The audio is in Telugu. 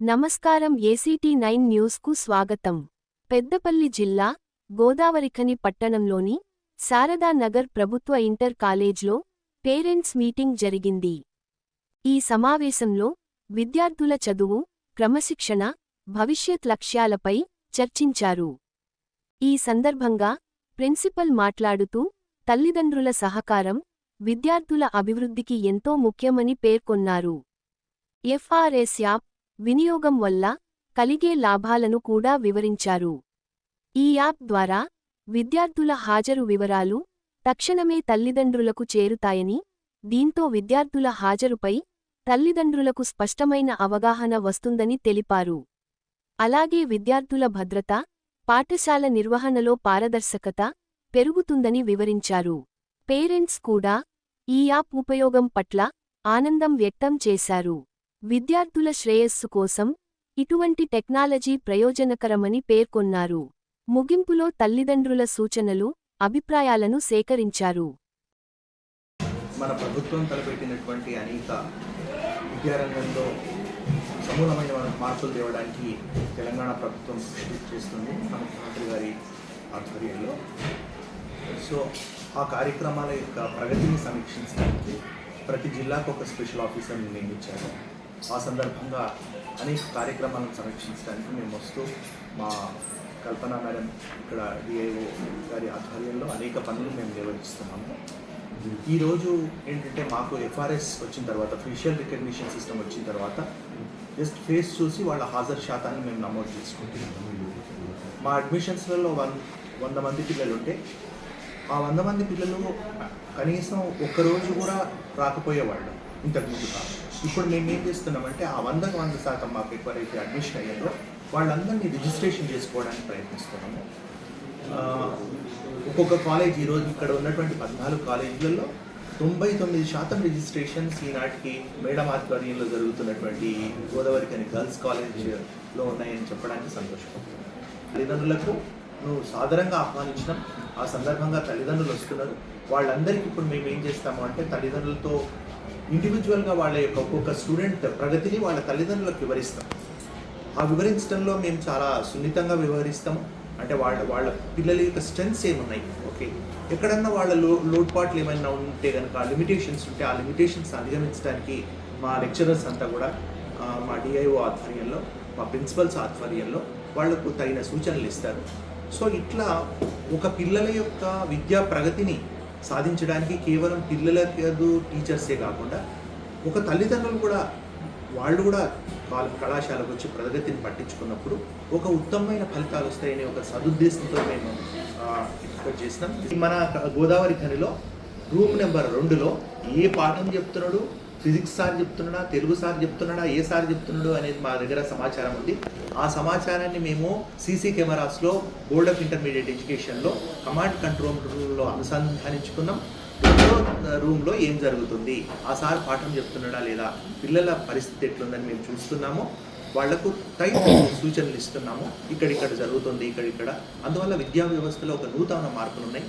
నమస్కారం ACT9 న్యూస్కు స్వాగతం. పెద్దపల్లి జిల్లా గోదావరిఖని పట్టణంలోని శారదా నగర్ ప్రభుత్వ ఇంటర్ కాలేజ్లో పేరెంట్స్ మీటింగ్ జరిగింది. ఈ సమావేశంలో విద్యార్థుల చదువు, క్రమశిక్షణ, భవిష్యత్ లక్ష్యాలపై చర్చించారు. ఈ సందర్భంగా ప్రిన్సిపల్ మాట్లాడుతూ తల్లిదండ్రుల సహకారం విద్యార్థుల అభివృద్ధికి ఎంతో ముఖ్యమని పేర్కొన్నారు. FRS యాప్ వినియోగం వల్ల కలిగే లాభాలను కూడా వివరించారు. ఈ యాప్ ద్వారా విద్యార్థుల హాజరు వివరాలు తక్షణమే తల్లిదండ్రులకు చేరుతాయని, దీంతో విద్యార్థుల హాజరుపై తల్లిదండ్రులకు స్పష్టమైన అవగాహన వస్తుందని తెలిపారు. అలాగే విద్యార్థుల భద్రత, పాఠశాల నిర్వహణలో పారదర్శకత పెరుగుతుందని వివరించారు. పేరెంట్స్ కూడా ఈ యాప్ ఉపయోగం పట్ల ఆనందం వ్యక్తం చేశారు. విద్యార్థుల శ్రేయస్సు కోసం ఇటువంటి టెక్నాలజీ ప్రయోజనకరమని పేర్కొన్నారు. ముగింపులో తల్లిదండ్రుల సూచనలు, అభిప్రాయాలను సేకరించారు. మన ప్రభుత్వం తలపెట్టినటువంటి అనేక విద్యారంగంలో సమూలమైన మార్పులు తేవడానికి తెలంగాణ ప్రభుత్వం కృషి చేస్తుంది మన ముఖ్యమంత్రి గారి ఆధ్వర్యంలో. సో ఆ కార్యక్రమాల యొక్క ప్రగతిని సమీక్షించడానికి ప్రతి జిల్లాకు ఒక స్పెషల్ ఆఫీసర్ని నియమించారు. ఆ సందర్భంగా అనేక కార్యక్రమాలను సమీక్షించడానికి మేము వస్తూ మా కల్పన మేడం ఇక్కడ DIO గారి ఆధ్వర్యంలో అనేక పనులు మేము నిర్వహిస్తున్నాము. ఈరోజు ఏంటంటే మాకు FRS వచ్చిన తర్వాత, ఫేషియల్ రికగ్నిషన్ సిస్టమ్ వచ్చిన తర్వాత జస్ట్ ఫేస్ చూసి వాళ్ళ హాజరు శాతాన్ని మేము నమోదు చేసుకుంటున్నాము. మా అడ్మిషన్స్లలో 100 మంది పిల్లలు ఉంటే ఆ 100 మంది పిల్లలు కనీసం ఒక్కరోజు కూడా రాకపోయేవాళ్ళు ఇంతకుముందు కాదు. ఇప్పుడు మేము ఏం చేస్తున్నామంటే ఆ 100% మాకు ఎవరైతే అడ్మిషన్ అయ్యారో వాళ్ళందరినీ రిజిస్ట్రేషన్ చేసుకోవడానికి ప్రయత్నిస్తున్నాము. ఒక్కొక్క కాలేజ్ ఈరోజు ఇక్కడ ఉన్నటువంటి 14 కాలేజీలలో 99% రిజిస్ట్రేషన్స్ ఈనాటికి మేడం ఆధ్వర్యంలో జరుగుతున్నటువంటి గోదావరిఖని గర్ల్స్ కాలేజ్లో ఉన్నాయని చెప్పడానికి సంతోషపడుతున్నాం. తల్లిదండ్రులకు నువ్వు సాధారణంగా ఆహ్వానించినాం. ఆ సందర్భంగా తల్లిదండ్రులు వస్తున్నారు. వాళ్ళందరికీ ఇప్పుడు మేము ఏం చేస్తాము అంటే తల్లిదండ్రులతో ఇండివిజువల్గా వాళ్ళ యొక్క ఒక్కొక్క స్టూడెంట్ ప్రగతిని వాళ్ళ తల్లిదండ్రులకు వివరిస్తాం. ఆ వివరించడంలో మేము చాలా సున్నితంగా వ్యవహరిస్తాము. అంటే వాళ్ళ పిల్లల యొక్క స్ట్రెంగ్స్ ఏమున్నాయి, ఓకే, ఎక్కడన్నా వాళ్ళ లోటుపాట్లు ఏమైనా ఉంటే కనుక లిమిటేషన్స్ ఉంటే ఆ లిమిటేషన్స్ అధిగమించడానికి మా లెక్చరర్స్ అంతా కూడా మా DIO ఆధ్వర్యంలో, మా ప్రిన్సిపల్స్ ఆధ్వర్యంలో వాళ్లకు తగిన సూచనలు ఇస్తారు. సో ఇట్లా ఒక పిల్లల యొక్క విద్యా ప్రగతిని సాధించడానికి కేవలం పిల్లలకు టీచర్సే కాకుండా ఒక తల్లిదండ్రులు కూడా వాళ్ళు కూడా కళాశాలకు వచ్చి ప్రగతిని పట్టించుకున్నప్పుడు ఒక ఉత్తమమైన ఫలితాలు వస్తాయనే ఒక సదుద్దేశంతో మేము ఎక్స్పెక్ట్ చేసినాం. మన గోదావరిఖనిలో రూమ్ నెంబర్ 2లో ఏ పాఠం చెప్తున్నాడు, ఫిజిక్స్ సార్ చెప్తున్నాడా, తెలుగు సార్ చెప్తున్నాడా, ఏ సార్ చెప్తున్నాడు అనేది మా దగ్గర సమాచారం ఉంది. ఆ సమాచారాన్ని మేము CC కెమెరాస్లో బోర్డ్ ఆఫ్ ఇంటర్మీడియట్ ఎడ్యుకేషన్లో కమాండ్ కంట్రోల్ రూమ్లో అనుసంధానించుకున్నాం. రూమ్లో ఏం జరుగుతుంది, ఆ సార్ పాఠం చెప్తున్నాడా లేదా, పిల్లల పరిస్థితి ఎట్లుందని మేము చూస్తున్నాము. వాళ్లకు తగిన సూచనలు ఇస్తున్నాము. ఇక్కడిక్కడ జరుగుతుంది, ఇక్కడిక్కడ. అందువల్ల విద్యా వ్యవస్థలో ఒక నూతన మార్పులు ఉన్నాయి.